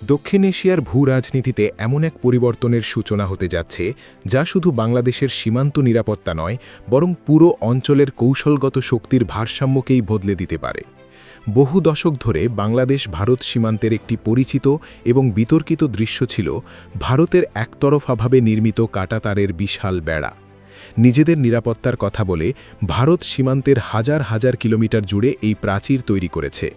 দক্ষিণ এশিয়ার ভূ-রাজনীতিতে এমন এক পরিবর্তনের সূচনা হতে যাচ্ছে যা শুধু বাংলাদেশের সীমান্ত নিরাপত্তা নয়, বরং পুরো অঞ্চলের কৌশলগত শক্তির ভারসাম্যকেই বদলে দিতে পারে। বহু দশক ধরে বাংলাদেশ ভারত সীমান্তের একটি পরিচিত এবং বিতর্কিত দৃশ্য ছিল ভারতের একতরফাভাবে নির্মিত কাঁটাতারের বিশাল বেড়া। নিজেদের নিরাপত্তার কথা বলে ভারত সীমান্তের হাজার হাজার কিলোমিটার জুড়ে এই প্রাচীর তৈরি করেছে।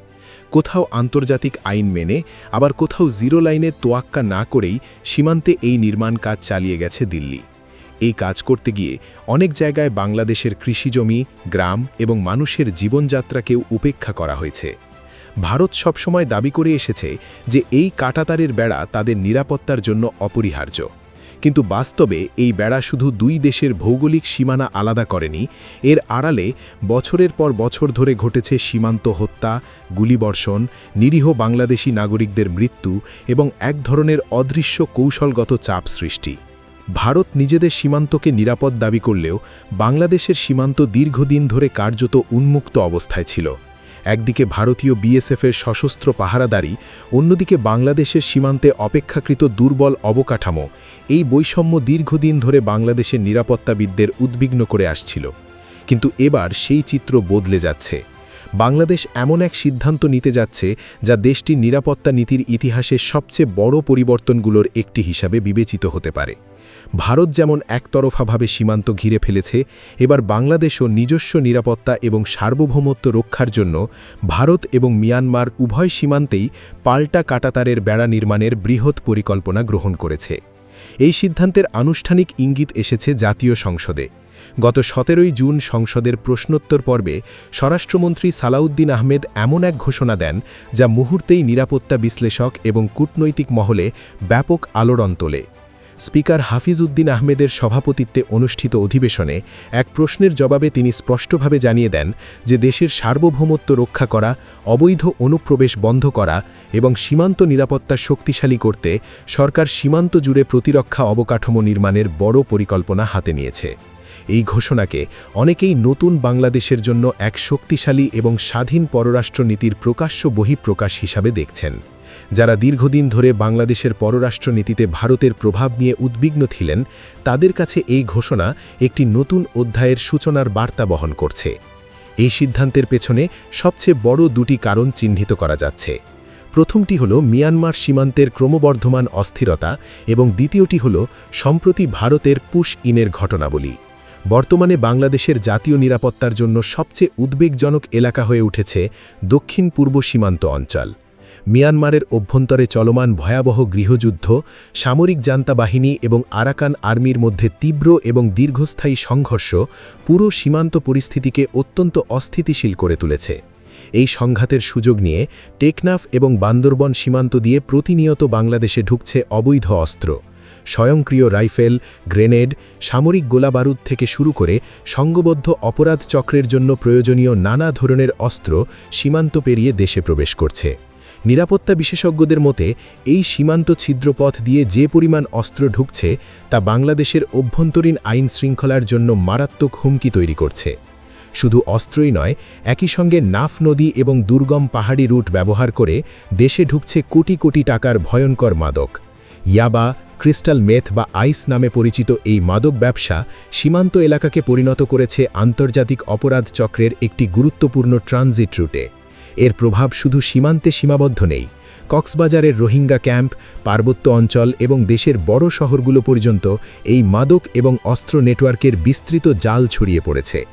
কোথাও আন্তর্জাতিক আইন মেনে, আবার কোথাও জিরো লাইনে তোয়াক্কা না করেই সীমান্তে এই নির্মাণ কাজ চালিয়ে গেছে দিল্লি। এই কাজ করতে গিয়ে অনেক জায়গায় বাংলাদেশের কৃষিজমি, গ্রাম এবং মানুষের জীবনযাত্রাকেও উপেক্ষা করা হয়েছে। ভারত সবসময় দাবি করে এসেছে যে এই কাঁটাতারের বেড়া তাদের নিরাপত্তার জন্য অপরিহার্য। কিন্তু বাস্তবে এই বেড়া শুধু দুই দেশের ভৌগোলিক সীমানা আলাদা করেনি, এর আড়ালে বছরের পর বছর ধরে ঘটেছে সীমান্ত হত্যা, গুলিবর্ষণ, নিরীহ বাংলাদেশি নাগরিকদের মৃত্যু এবং এক ধরনের অদৃশ্য কৌশলগত চাপ সৃষ্টি। ভারত নিজেদের সীমান্তকে নিরাপদ দাবি করলেও বাংলাদেশের সীমান্ত দীর্ঘদিন ধরে কার্যত উন্মুক্ত অবস্থায় ছিল। একদিকে ভারতীয় বিএসএফের সশস্ত্র পাহারাদারি, অন্যদিকে বাংলাদেশের সীমান্তে অপেক্ষাকৃত দুর্বল অবকাঠামো। এই বৈষম্য দীর্ঘদিন ধরে বাংলাদেশের নিরাপত্তাবিদদের উদ্বিগ্ন করে আসছিল। কিন্তু এবার সেই চিত্র বদলে যাচ্ছে। বাংলাদেশ এমন এক সিদ্ধান্ত নিতে যাচ্ছে যা দেশটির নিরাপত্তা নীতির ইতিহাসের সবচেয়ে বড় পরিবর্তনগুলোর একটি হিসাবে বিবেচিত হতে পারে। ভারত যেমন একতরফাভাবে সীমান্ত ঘিরে ফেলেছে, এবার বাংলাদেশও নিজস্ব নিরাপত্তা এবং সার্বভৌমত্ব রক্ষার জন্য ভারত এবং মিয়ানমার উভয় সীমান্তেই পাল্টা কাঁটাতারের বেড়া নির্মাণের বৃহৎ পরিকল্পনা গ্রহণ করেছে। এই সিদ্ধান্তের আনুষ্ঠানিক ইঙ্গিত এসেছে জাতীয় সংসদে। গত 17 জুন সংসদের প্রশ্নোত্তর পর্বে স্বরাষ্ট্রমন্ত্রী সালাউদ্দিন আহমেদ এমন এক ঘোষণা দেন যা মুহূর্তেই নিরাপত্তা বিশ্লেষক এবং কূটনৈতিক মহলে ব্যাপক আলোড়ন তোলে। স্পিকার হাফিজ উদ্দিন আহমেদের সভাপতিত্বে অনুষ্ঠিত অধিবেশনে এক প্রশ্নের জবাবে তিনি স্পষ্টভাবে জানিয়ে দেন যে দেশের সার্বভৌমত্ব রক্ষা করা, অবৈধ অনুপ্রবেশ বন্ধ করা এবং সীমান্ত নিরাপত্তা শক্তিশালী করতে সরকার সীমান্ত জুড়ে প্রতিরক্ষা অবকাঠামো নির্মাণের বড় পরিকল্পনা হাতে নিয়েছে। এই ঘোষণাকে অনেকেই নতুন বাংলাদেশের জন্য এক শক্তিশালী এবং স্বাধীন পররাষ্ট্রনীতির প্রকাশ্য বহিঃপ্রকাশ হিসাবে দেখছেন। যারা দীর্ঘদিন ধরে বাংলাদেশের পররাষ্ট্রনীতিতে ভারতের প্রভাব নিয়ে উদ্বিগ্ন ছিলেন, তাদের কাছে এই ঘোষণা একটি নতুন অধ্যায়ের সূচনার বার্তা বহন করছে। এই সিদ্ধান্তের পেছনে সবচেয়ে বড় দুটি কারণ চিহ্নিত করা যাচ্ছে। প্রথমটি হল মিয়ানমার সীমান্তের ক্রমবর্ধমান অস্থিরতা এবং দ্বিতীয়টি হল সম্প্রতি ভারতের পুশ ইনের ঘটনাবলী। বর্তমানে বাংলাদেশের জাতীয় নিরাপত্তার জন্য সবচেয়ে উদ্বেগজনক এলাকা হয়ে উঠেছে দক্ষিণ পূর্ব সীমান্ত অঞ্চল। মিয়ানমারের অভ্যন্তরে চলমান ভয়াবহ গৃহযুদ্ধ, সামরিক জান্তা বাহিনী এবং আরাকান আর্মির মধ্যে তীব্র এবং দীর্ঘস্থায়ী সংঘর্ষ পুরো সীমান্ত পরিস্থিতিকে অত্যন্ত অস্থিতিশীল করে তুলেছে। এই সংঘাতের সুযোগ নিয়ে টেকনাফ এবং বান্দরবন সীমান্ত দিয়ে প্রতিনিয়ত বাংলাদেশে ঢুকছে অবৈধ অস্ত্র। স্বয়ংক্রিয় রাইফেল, গ্রেনেড, সামরিক গোলাবারুদ থেকে শুরু করে সংঘবদ্ধ অপরাধ চক্রের জন্য প্রয়োজনীয় নানা ধরনের অস্ত্র সীমান্ত পেরিয়ে দেশে প্রবেশ করছে। নিরাপত্তা বিশেষজ্ঞদের মতে এই সীমান্ত ছিদ্রপথ দিয়ে যে পরিমাণ অস্ত্র ঢুকছে তা বাংলাদেশের অভ্যন্তরীণ আইন শৃঙ্খলার জন্য মারাত্মক হুমকি তৈরি করছে। শুধু অস্ত্রই নয়, একই সঙ্গে নাফ নদী এবং দুর্গম পাহাড়ি রুট ব্যবহার করে দেশে ঢুকছে কোটি কোটি টাকার ভয়ঙ্কর মাদক। ইয়াবা, ক্রিস্টাল মেথ বা আইস নামে পরিচিত এই মাদক ব্যবসা সীমান্ত এলাকাকে পরিণত করেছে আন্তর্জাতিক অপরাধ চক্রের একটি গুরুত্বপূর্ণ ট্রানজিট রুটে। এর প্রভাব শুধু সীমান্তে সীমাবদ্ধ নেই। কক্সবাজারের রোহিঙ্গা ক্যাম্প, পার্বত্য অঞ্চল এবং দেশের বড় শহরগুলো পর্যন্ত এই মাদক এবং অস্ত্র নেটওয়ার্কের বিস্তৃত জাল ছড়িয়ে পড়েছে।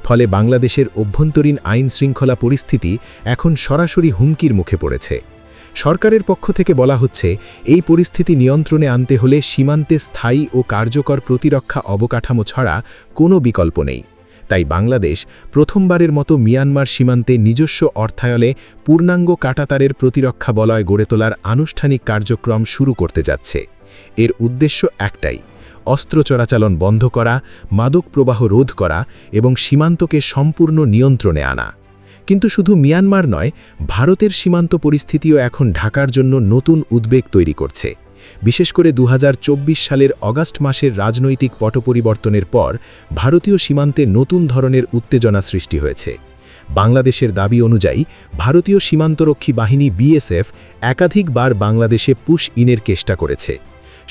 ফলে বাংলাদেশের অভ্যন্তরীণ আইন শৃঙ্খলা পরিস্থিতি এখন সরাসরি হুমকির মুখে পড়েছে। সরকারের পক্ষ থেকে বলা হচ্ছে, এই পরিস্থিতি নিয়ন্ত্রণে আনতে হলে সীমান্তে স্থায়ী ও কার্যকর প্রতিরক্ষা অবকাঠামো ছাড়া কোনো বিকল্প নেই। তাই বাংলাদেশ প্রথমবারের মতো মিয়ানমার সীমান্তে নিজস্ব অর্থায়নে পূর্ণাঙ্গ কাঁটাতারের প্রতিরক্ষা বলয় গড়ে তোলার আনুষ্ঠানিক কার্যক্রম শুরু করতে যাচ্ছে। এর উদ্দেশ্য একটাই, অস্ত্র চোরাচালান বন্ধ করা, মাদক প্রবাহ রোধ করা এবং সীমান্তকে সম্পূর্ণ নিয়ন্ত্রণে আনা। কিন্তু শুধু মিয়ানমার নয়, ভারতের সীমান্ত পরিস্থিতিও এখন ঢাকার জন্য নতুন উদ্বেগ তৈরি করছে। বিশেষ করে 2024 সালের অগাস্ট মাসের রাজনৈতিক পট পরিবর্তনের পর ভারতীয় সীমান্তে নতুন ধরনের উত্তেজনা সৃষ্টি হয়েছে। বাংলাদেশের দাবি অনুযায়ী ভারতীয় সীমান্তরক্ষী বাহিনী বিএসএফ একাধিকবার বাংলাদেশে পুশ ইনের চেষ্টা করেছে।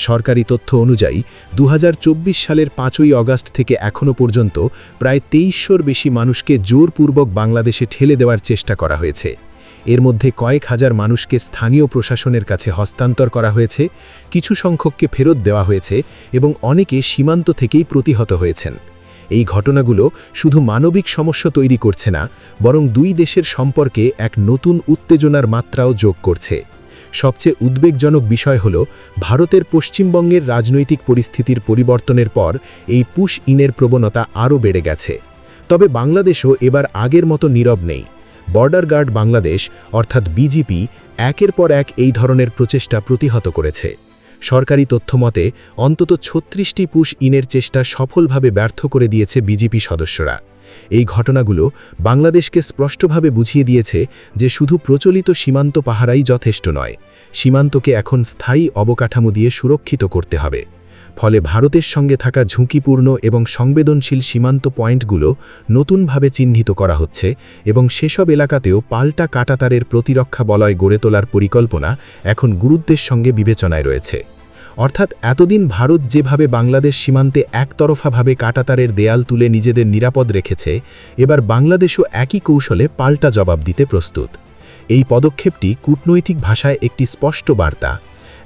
সরকারি তথ্য অনুযায়ী 2024 সালের 5ই আগস্ট থেকে এখনও পর্যন্ত প্রায় 2300-র বেশি মানুষকে জোরপূর্বক বাংলাদেশে ঠেলে দেওয়ার চেষ্টা করা হয়েছে। এর মধ্যে কয়েক হাজার মানুষকে স্থানীয় প্রশাসনের কাছে হস্তান্তর করা হয়েছে, কিছু সংখ্যককে ফেরত দেওয়া হয়েছে এবং অনেকে সীমান্ত থেকেই প্রতিহত হয়েছেন। এই ঘটনাগুলো শুধু মানবিক সমস্যা তৈরি করছে না, বরং দুই দেশের সম্পর্কে এক নতুন উত্তেজনার মাত্রাও যোগ করছে। সবচেয়ে উদ্বেগজনক বিষয় হল ভারতের পশ্চিমবঙ্গের রাজনৈতিক পরিস্থিতির পরিবর্তনের পর এই পুশ ইনের প্রবণতা আরও বেড়ে গেছে। তবে বাংলাদেশও এবার আগের মতো নীরব নেই। বর্ডার গার্ড বাংলাদেশ অর্থাৎ বিজিপি একের পর এক এই ধরনের প্রচেষ্টা প্রতিহত করেছে। সরকারি তথ্যমতে অন্তত 36টি পুশ ইনের চেষ্টা সফলভাবে ব্যর্থ করে দিয়েছে বিজিপি সদস্যরা। এই ঘটনাগুলো বাংলাদেশকে স্পষ্টভাবে বুঝিয়ে দিয়েছে যে শুধু প্রচলিত সীমান্ত পাহারাই যথেষ্ট নয়, সীমান্তকে এখন স্থায়ী অবকাঠামো দিয়ে সুরক্ষিত করতে হবে। ফলে ভারতের সঙ্গে থাকা ঝুঁকিপূর্ণ এবং সংবেদনশীল সীমান্ত পয়েন্টগুলো নতুনভাবে চিহ্নিত করা হচ্ছে এবং সেসব এলাকাতেও পাল্টা কাঁটাতারের প্রতিরক্ষা বলয় গড়ে তোলার পরিকল্পনা এখন গুরুত্বের সঙ্গে বিবেচনায় রয়েছে। অর্থাৎ এতদিন ভারত যেভাবে বাংলাদেশ সীমান্তে একতরফাভাবে কাঁটাতারের দেয়াল তুলে নিজেদের নিরাপদ রেখেছে, এবার বাংলাদেশও একই কৌশলে পাল্টা জবাব দিতে প্রস্তুত। এই পদক্ষেপটি কূটনৈতিক ভাষায় একটি স্পষ্ট বার্তা।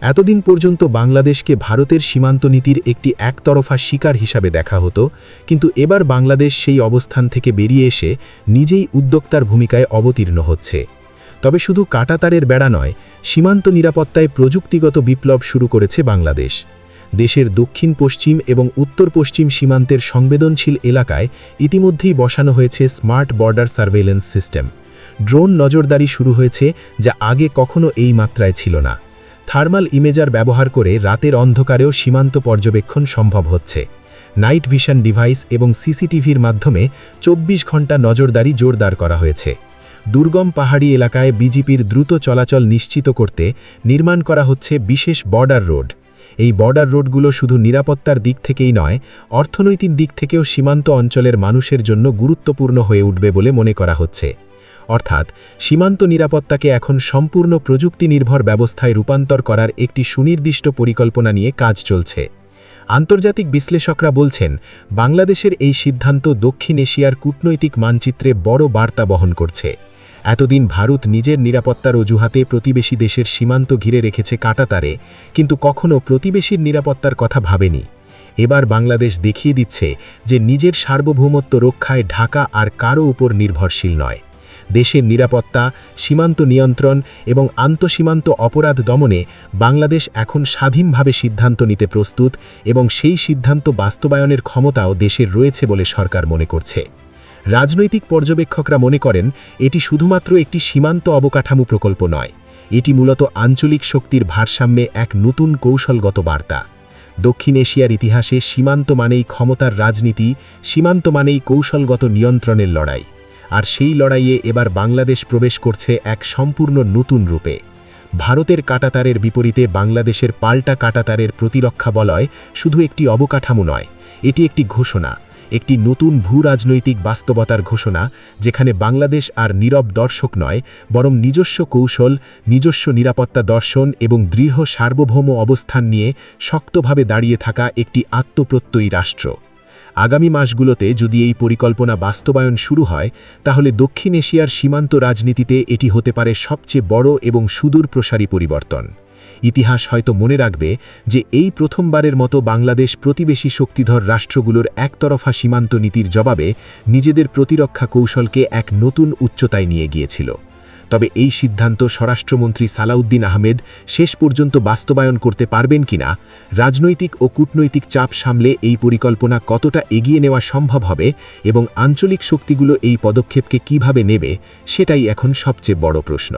এতদিন পর্যন্ত বাংলাদেশকে ভারতের সীমান্ত নীতির একটি একতরফা শিকার হিসাবে দেখা হতো, কিন্তু এবার বাংলাদেশ সেই অবস্থান থেকে বেরিয়ে এসে নিজেই উদ্যোক্তার ভূমিকায় অবতীর্ণ হচ্ছে। তবে শুধু কাঁটাতারের বেড়া নয়, সীমান্ত নিরাপত্তায় প্রযুক্তিগত বিপ্লব শুরু করেছে বাংলাদেশ। দেশের দক্ষিণ পশ্চিম এবং উত্তর পশ্চিম সীমান্তের সংবেদনশীল এলাকায় ইতিমধ্যেই বসানো হয়েছে smart border surveillance system. Drone নজরদারি শুরু হয়েছে, যা আগে কখনো এই মাত্রায় ছিল না। থার্মাল ইমেজার ব্যবহার করে রাতের অন্ধকারেও সীমান্ত পর্যবেক্ষণ সম্ভব হচ্ছে। নাইট ভিশন ডিভাইস এবং সিসিটিভির মাধ্যমে 24 ঘন্টা নজরদারি জোরদার করা হয়েছে। দুর্গম পাহাড়ি এলাকায় বিজিপির দ্রুত চলাচল নিশ্চিত করতে নির্মাণ করা হচ্ছে বিশেষ বর্ডার রোড। এই বর্ডার রোডগুলো শুধু নিরাপত্তার দিক থেকেই নয়, অর্থনৈতিক দিক থেকেও সীমান্ত অঞ্চলের মানুষের জন্য গুরুত্বপূর্ণ হয়ে উঠবে বলে মনে করা হচ্ছে। অর্থাৎ সীমান্ত নিরাপত্তাকে এখন সম্পূর্ণ প্রযুক্তি নির্ভর ব্যবস্থায় রূপান্তর করার একটি সুনির্দিষ্ট পরিকল্পনা নিয়ে কাজ চলছে। আন্তর্জাতিক বিশ্লেষকরা বলছেন, বাংলাদেশের এই সিদ্ধান্ত দক্ষিণ এশিয়ার কূটনৈতিক মানচিত্রে বড় বার্তা বহন করছে। এতদিন ভারত নিজের নিরাপত্তার অজুহাতে প্রতিবেশী দেশের সীমান্ত ঘিরে রেখেছে কাঁটাতারে, কিন্তু কখনো প্রতিবেশীর নিরাপত্তার কথা ভাবেনি। এবার বাংলাদেশ দেখিয়ে দিচ্ছে যে নিজের সার্বভৌমত্ব রক্ষায় ঢাকা আর কারও উপর নির্ভরশীল নয়। দেশের নিরাপত্তা, সীমান্ত নিয়ন্ত্রণ এবং আন্তঃসীমান্ত অপরাধ দমনে বাংলাদেশ এখন স্বাধীনভাবে সিদ্ধান্ত নিতে প্রস্তুত এবং সেই সিদ্ধান্ত বাস্তবায়নের ক্ষমতাও দেশের রয়েছে বলে সরকার মনে করছে। রাজনৈতিক পর্যবেক্ষকরা মনে করেন, এটি শুধুমাত্র একটি সীমান্ত অবকাঠামো প্রকল্প নয়, এটি মূলত আঞ্চলিক শক্তির ভারসাম্যে এক নতুন কৌশলগত বার্তা। দক্ষিণ এশিয়ার ইতিহাসে সীমান্ত মানেই ক্ষমতার রাজনীতি, সীমান্ত মানেই কৌশলগত নিয়ন্ত্রণের লড়াই। আর সেই লড়াইয়ে এবার বাংলাদেশ প্রবেশ করছে এক সম্পূর্ণ নতুন রূপে। ভারতের কাঁটাতারের বিপরীতে বাংলাদেশের পাল্টা কাঁটাতারের প্রতিরক্ষা বলয় শুধু একটি অবকাঠামো নয়, এটি একটি ঘোষণা, একটি নতুন ভূরাজনৈতিক বাস্তবতার ঘোষণা, যেখানে বাংলাদেশ আর নীরব দর্শক নয়, বরং নিজস্ব কৌশল, নিজস্ব নিরাপত্তা দর্শন এবং দৃঢ় সার্বভৌম অবস্থান নিয়ে শক্তভাবে দাঁড়িয়ে থাকা একটি আত্মপ্রত্যয়ী রাষ্ট্র। আগামী মাসগুলোতে যদি এই পরিকল্পনা বাস্তবায়ন শুরু হয়, তাহলে দক্ষিণ এশিয়ার সীমান্ত রাজনীতিতে এটি হতে পারে সবচেয়ে বড় এবং সুদূর প্রসারী পরিবর্তন। ইতিহাস হয়তো মনে রাখবে যে এই প্রথমবারের মতো বাংলাদেশ প্রতিবেশী শক্তিধর রাষ্ট্রগুলোর একতরফা সীমান্ত নীতির জবাবে নিজেদের প্রতিরক্ষা কৌশলকে এক নতুন উচ্চতায় নিয়ে গিয়েছিল। তবে এই সিদ্ধান্ত স্বরাষ্ট্রমন্ত্রী সালাউদ্দিন আহমেদ শেষ পর্যন্ত বাস্তবায়ন করতে পারবেন কিনা, রাজনৈতিক ও কূটনৈতিক চাপ সামলে এই পরিকল্পনা কতটা এগিয়ে নেওয়া সম্ভব হবে এবং আঞ্চলিক শক্তিগুলো এই পদক্ষেপকে কিভাবে নেবে, সেটাই এখন সবচেয়ে বড় প্রশ্ন।